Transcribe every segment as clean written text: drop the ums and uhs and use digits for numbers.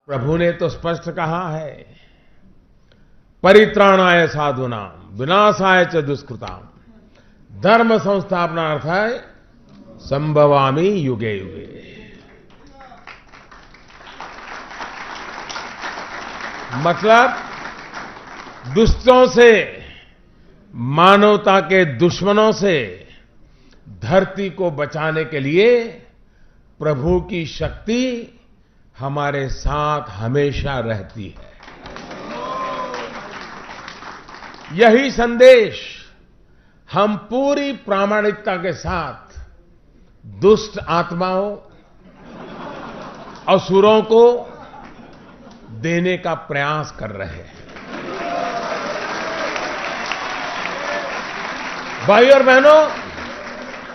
प्रभु ने तो स्पष्ट कहा है, परित्राणाय साधूनां विनाशाय च दुष्कृताम धर्म संस्थापनार्थाय संभवामि युगे युगे। मतलब दुष्टों से, मानवता के दुश्मनों से धरती को बचाने के लिए प्रभु की शक्ति हमारे साथ हमेशा रहती है। यही संदेश हम पूरी प्रामाणिकता के साथ दुष्ट आत्माओं, असुरों को देने का प्रयास कर रहे हैं। भाई और बहनों,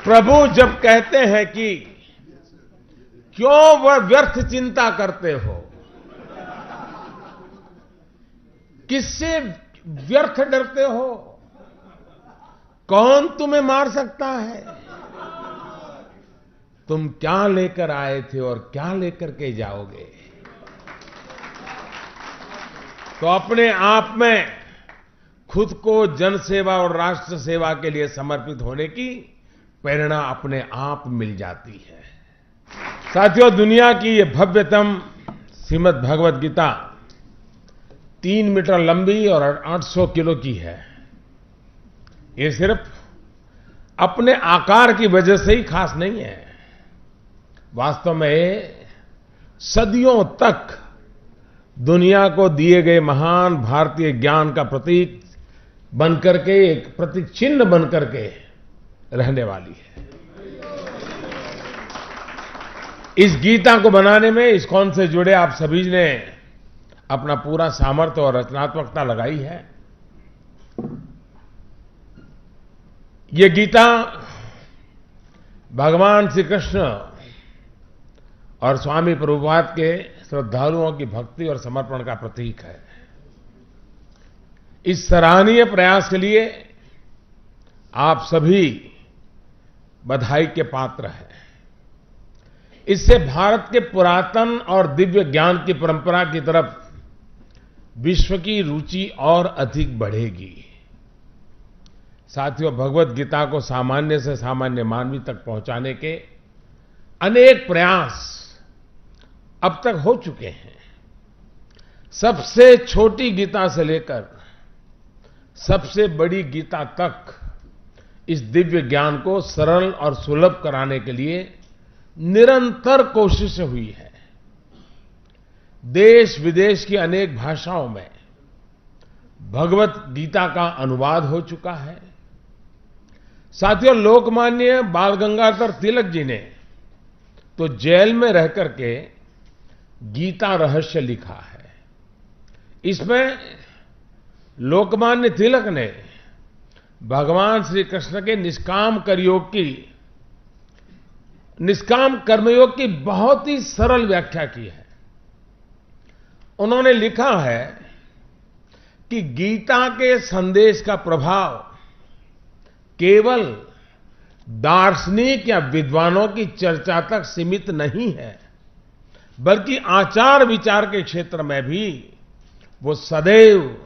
प्रभु जब कहते हैं कि क्यों वह व्यर्थ चिंता करते हो, किससे व्यर्थ डरते हो, कौन तुम्हें मार सकता है, तुम क्या लेकर आए थे और क्या लेकर के जाओगे। तो अपने आप में खुद को जनसेवा और राष्ट्र सेवा के लिए समर्पित होने की प्रेरणा अपने आप मिल जाती है। साथियों, दुनिया की ये भव्यतम श्रीमद् भगवत गीता 3 मीटर लंबी और 800 किलो की है। ये सिर्फ अपने आकार की वजह से ही खास नहीं है, वास्तव में ये सदियों तक दुनिया को दिए गए महान भारतीय ज्ञान का प्रतीक बनकर के, एक प्रतीक चिन्ह बनकर के रहने वाली है। इस गीता को बनाने में इस्कॉन से जुड़े आप सभी ने अपना पूरा सामर्थ्य और रचनात्मकता लगाई है। ये गीता भगवान श्री कृष्ण और स्वामी प्रभुपाद के श्रद्धालुओं की भक्ति और समर्पण का प्रतीक है। इस सराहनीय प्रयास के लिए आप सभी बधाई के पात्र हैं। इससे भारत के पुरातन और दिव्य ज्ञान की परंपरा की तरफ विश्व की रुचि और अधिक बढ़ेगी। साथियों, भगवत गीता को सामान्य से सामान्य मानवी तक पहुंचाने के अनेक प्रयास अब तक हो चुके हैं। सबसे छोटी गीता से लेकर सबसे बड़ी गीता तक इस दिव्य ज्ञान को सरल और सुलभ कराने के लिए निरंतर कोशिश हुई है। देश विदेश की अनेक भाषाओं में भगवत गीता का अनुवाद हो चुका है। साथियों, लोकमान्य बाल गंगाधर तिलक जी ने तो जेल में रह करके गीता रहस्य लिखा है। इसमें लोकमान्य तिलक ने भगवान श्री कृष्ण के निष्काम कर्मयोग की बहुत ही सरल व्याख्या की है। उन्होंने लिखा है कि गीता के संदेश का प्रभाव केवल दार्शनिक या विद्वानों की चर्चा तक सीमित नहीं है, बल्कि आचार विचार के क्षेत्र में भी वो सदैव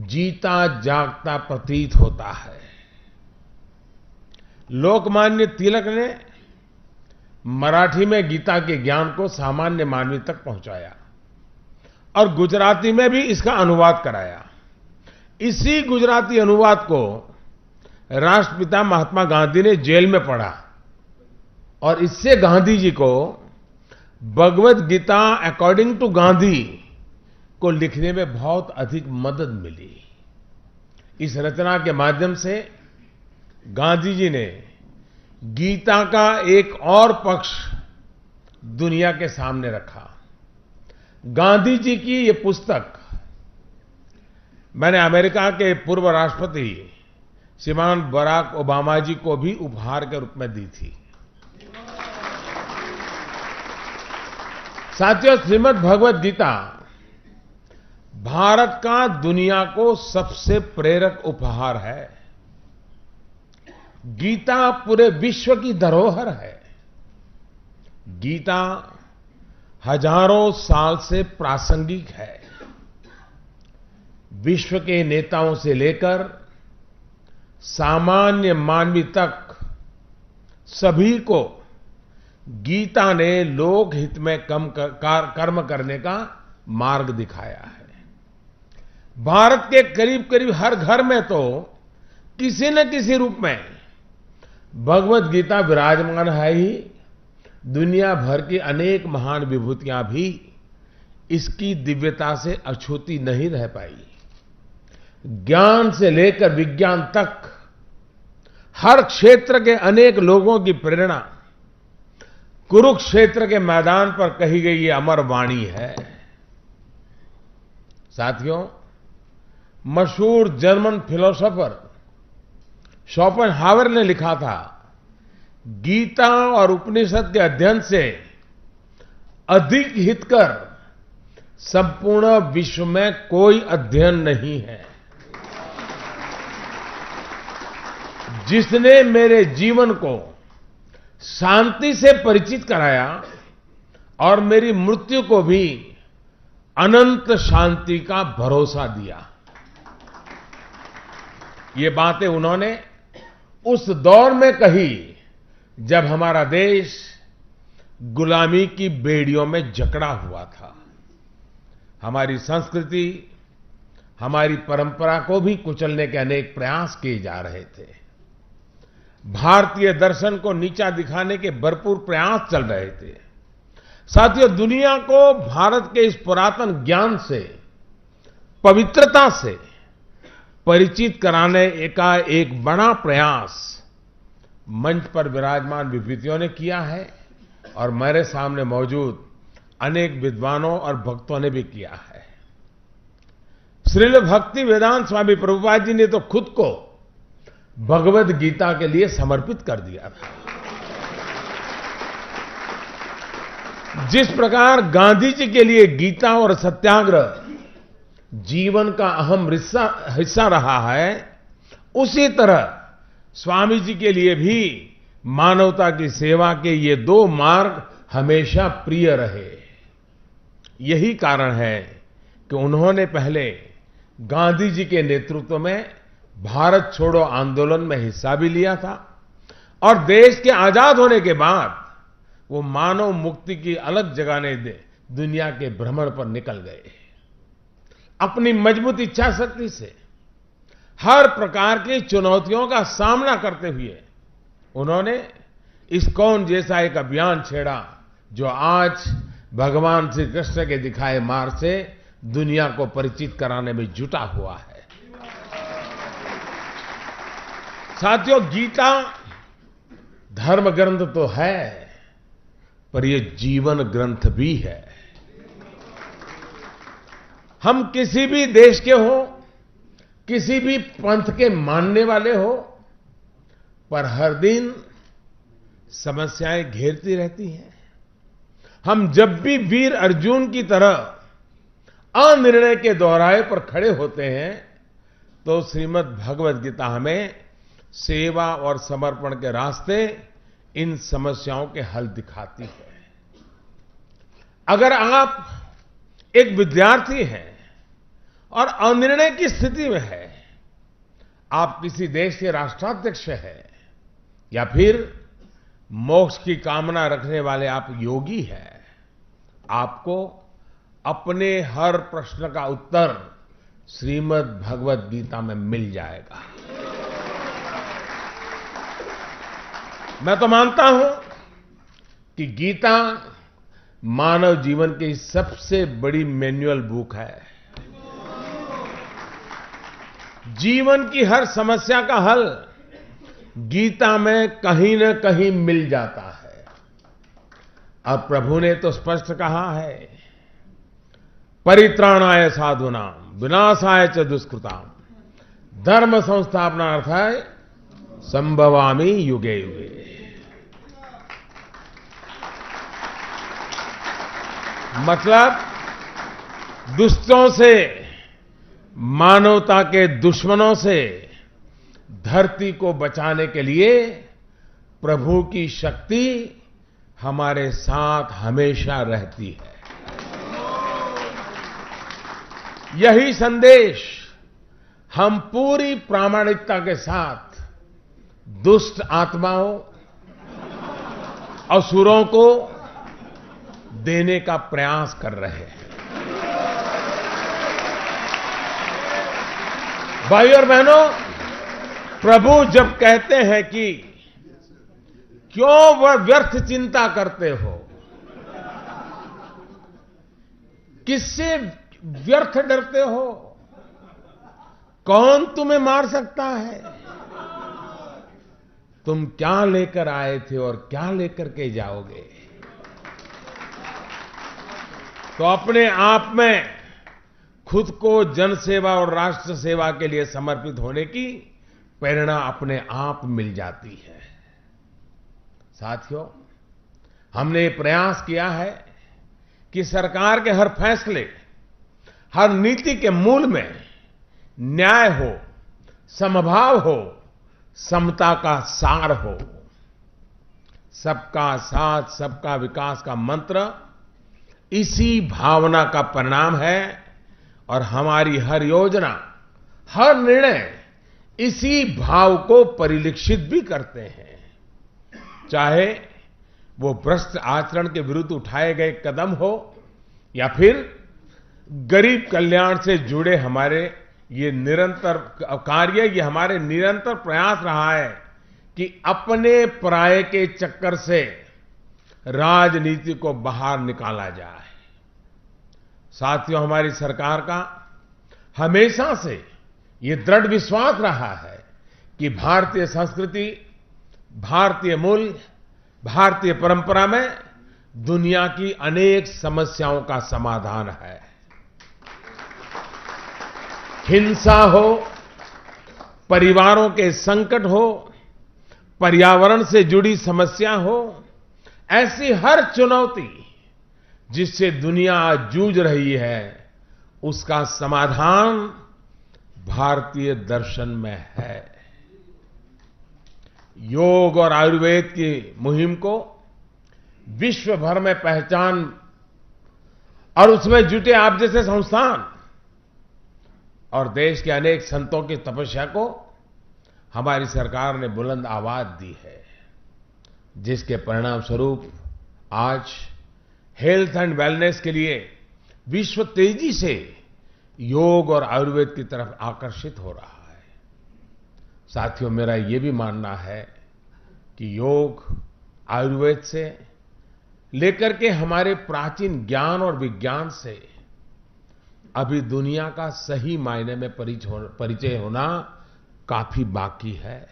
जीता जागता प्रतीत होता है। लोकमान्य तिलक ने मराठी में गीता के ज्ञान को सामान्य मानवी तक पहुंचाया और गुजराती में भी इसका अनुवाद कराया। इसी गुजराती अनुवाद को राष्ट्रपिता महात्मा गांधी ने जेल में पढ़ा और इससे गांधी जी को भगवत गीता अकॉर्डिंग टू गांधी को लिखने में बहुत अधिक मदद मिली। इस रचना के माध्यम से गांधी जी ने गीता का एक और पक्ष दुनिया के सामने रखा। गांधी जी की ये पुस्तक मैंने अमेरिका के पूर्व राष्ट्रपति श्रीमान बराक ओबामा जी को भी उपहार के रूप में दी थी। साथियों, श्रीमद् भगवत गीता भारत का दुनिया को सबसे प्रेरक उपहार है। गीता पूरे विश्व की धरोहर है। गीता हजारों साल से प्रासंगिक है। विश्व के नेताओं से लेकर सामान्य मानवी तक सभी को गीता ने लोकहित में कर्म करने का मार्ग दिखाया है। भारत के करीब करीब हर घर में तो किसी न किसी रूप में भगवत गीता विराजमान है ही। दुनिया भर की अनेक महान विभूतियां भी इसकी दिव्यता से अछूती नहीं रह पाई। ज्ञान से लेकर विज्ञान तक हर क्षेत्र के अनेक लोगों की प्रेरणा कुरुक्षेत्र के मैदान पर कही गई ये अमर वाणी है। साथियों, मशहूर जर्मन फिलोसोफर शोपेनहावर ने लिखा था, गीता और उपनिषद के अध्ययन से अधिक हितकर संपूर्ण विश्व में कोई अध्ययन नहीं है। जिसने मेरे जीवन को शांति से परिचित कराया और मेरी मृत्यु को भी अनंत शांति का भरोसा दिया। ये बातें उन्होंने उस दौर में कही जब हमारा देश गुलामी की बेड़ियों में जकड़ा हुआ था। हमारी संस्कृति, हमारी परंपरा को भी कुचलने के अनेक प्रयास किए जा रहे थे। भारतीय दर्शन को नीचा दिखाने के भरपूर प्रयास चल रहे थे। साथियों, दुनिया को भारत के इस पुरातन ज्ञान से, पवित्रता से परिचित कराने का एक बड़ा प्रयास मंच पर विराजमान विभूतियों ने किया है और मेरे सामने मौजूद अनेक विद्वानों और भक्तों ने भी किया है। श्रील भक्ति वेदांत स्वामी प्रभुपाद जी ने तो खुद को भगवद गीता के लिए समर्पित कर दिया था। जिस प्रकार गांधी जी के लिए गीता और सत्याग्रह जीवन का अहम हिस्सा रहा है, उसी तरह स्वामी जी के लिए भी मानवता की सेवा के ये दो मार्ग हमेशा प्रिय रहे। यही कारण है कि उन्होंने पहले गांधी जी के नेतृत्व में भारत छोड़ो आंदोलन में हिस्सा भी लिया था और देश के आजाद होने के बाद वो मानव मुक्ति की अलग जगाने दुनिया के भ्रमण पर निकल गए। अपनी मजबूत इच्छा शक्ति से हर प्रकार की चुनौतियों का सामना करते हुए उन्होंने इस्कॉन जैसा एक अभियान छेड़ा जो आज भगवान श्री कृष्ण के दिखाए मार्ग से दुनिया को परिचित कराने में जुटा हुआ है। साथियों, गीता धर्म ग्रंथ तो है, पर यह जीवन ग्रंथ भी है। हम किसी भी देश के हो, किसी भी पंथ के मानने वाले हो, पर हर दिन समस्याएं घेरती रहती हैं। हम जब भी वीर अर्जुन की तरह अनिर्णय के दोहराए पर खड़े होते हैं, तो श्रीमद् भगवद गीता हमें सेवा और समर्पण के रास्ते इन समस्याओं के हल दिखाती है। अगर आप एक विद्यार्थी हैं और अनिर्णय की स्थिति में है, आप किसी देश के राष्ट्राध्यक्ष हैं या फिर मोक्ष की कामना रखने वाले आप योगी हैं, आपको अपने हर प्रश्न का उत्तर श्रीमद् भगवद गीता में मिल जाएगा। मैं तो मानता हूं कि गीता मानव जीवन की सबसे बड़ी मैनुअल बुक है। जीवन की हर समस्या का हल गीता में कहीं न कहीं मिल जाता है। और प्रभु ने तो स्पष्ट कहा है, परित्राणाय साधूनां विनाशाय च दुष्कृतां धर्म संस्थापनार्थाय संभवामि युगे युगे। मतलब दुष्टों से, मानवता के दुश्मनों से धरती को बचाने के लिए प्रभु की शक्ति हमारे साथ हमेशा रहती है। यही संदेश हम पूरी प्रामाणिकता के साथ दुष्ट आत्माओं, असुरों को देने का प्रयास कर रहे हैं। भाई और बहनों, प्रभु जब कहते हैं कि क्यों वह व्यर्थ चिंता करते हो, किससे व्यर्थ डरते हो, कौन तुम्हें मार सकता है, तुम क्या लेकर आए थे और क्या लेकर के जाओगे। तो अपने आप में खुद को जनसेवा और राष्ट्र सेवा के लिए समर्पित होने की प्रेरणा अपने आप मिल जाती है। साथियों, हमने प्रयास किया है कि सरकार के हर फैसले, हर नीति के मूल में न्याय हो, समभाव हो, समता का सार हो। सबका साथ, सबका विकास का मंत्र इसी भावना का परिणाम है और हमारी हर योजना, हर निर्णय इसी भाव को परिलक्षित भी करते हैं। चाहे वो भ्रष्ट आचरण के विरुद्ध उठाए गए कदम हो या फिर गरीब कल्याण से जुड़े हमारे ये निरंतर कार्य, ये हमारे निरंतर प्रयास रहा है कि अपने पराये के चक्कर से राजनीति को बाहर निकाला जाए। साथियों, हमारी सरकार का हमेशा से ये दृढ़ विश्वास रहा है कि भारतीय संस्कृति, भारतीय मूल्य, भारतीय परंपरा में दुनिया की अनेक समस्याओं का समाधान है। हिंसा हो, परिवारों के संकट हो, पर्यावरण से जुड़ी समस्या हो, ऐसी हर चुनौती जिससे दुनिया आज जूझ रही है, उसका समाधान भारतीय दर्शन में है। योग और आयुर्वेद की मुहिम को विश्व भर में पहचान और उसमें जुटे आप जैसे संस्थान और देश के अनेक संतों की तपस्या को हमारी सरकार ने बुलंद आवाज दी है, जिसके परिणाम स्वरूप आज हेल्थ एंड वेलनेस के लिए विश्व तेजी से योग और आयुर्वेद की तरफ आकर्षित हो रहा है। साथियों, मेरा ये भी मानना है कि योग, आयुर्वेद से लेकर के हमारे प्राचीन ज्ञान और विज्ञान से अभी दुनिया का सही मायने में परिचय होना काफी बाकी है।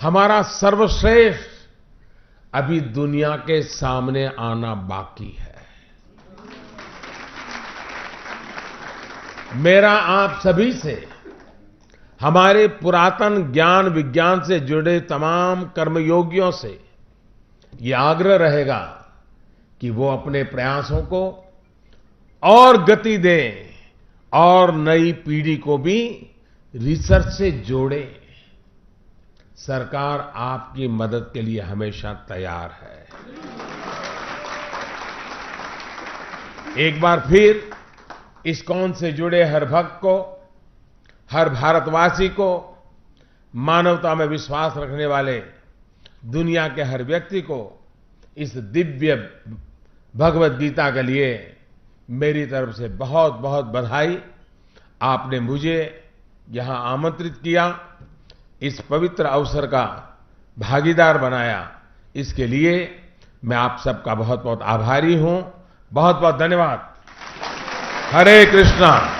हमारा सर्वश्रेष्ठ अभी दुनिया के सामने आना बाकी है। मेरा आप सभी से, हमारे पुरातन ज्ञान विज्ञान से जुड़े तमाम कर्मयोगियों से ये आग्रह रहेगा कि वो अपने प्रयासों को और गति दें और नई पीढ़ी को भी रिसर्च से जोड़ें। सरकार आपकी मदद के लिए हमेशा तैयार है। एक बार फिर इस्कॉन से जुड़े हर भक्त को, हर भारतवासी को, मानवता में विश्वास रखने वाले दुनिया के हर व्यक्ति को इस दिव्य भगवत गीता के लिए मेरी तरफ से बहुत बहुत बधाई। आपने मुझे यहां आमंत्रित किया, इस पवित्र अवसर का भागीदार बनाया, इसके लिए मैं आप सबका बहुत बहुत आभारी हूं। बहुत बहुत धन्यवाद। हरे कृष्णा।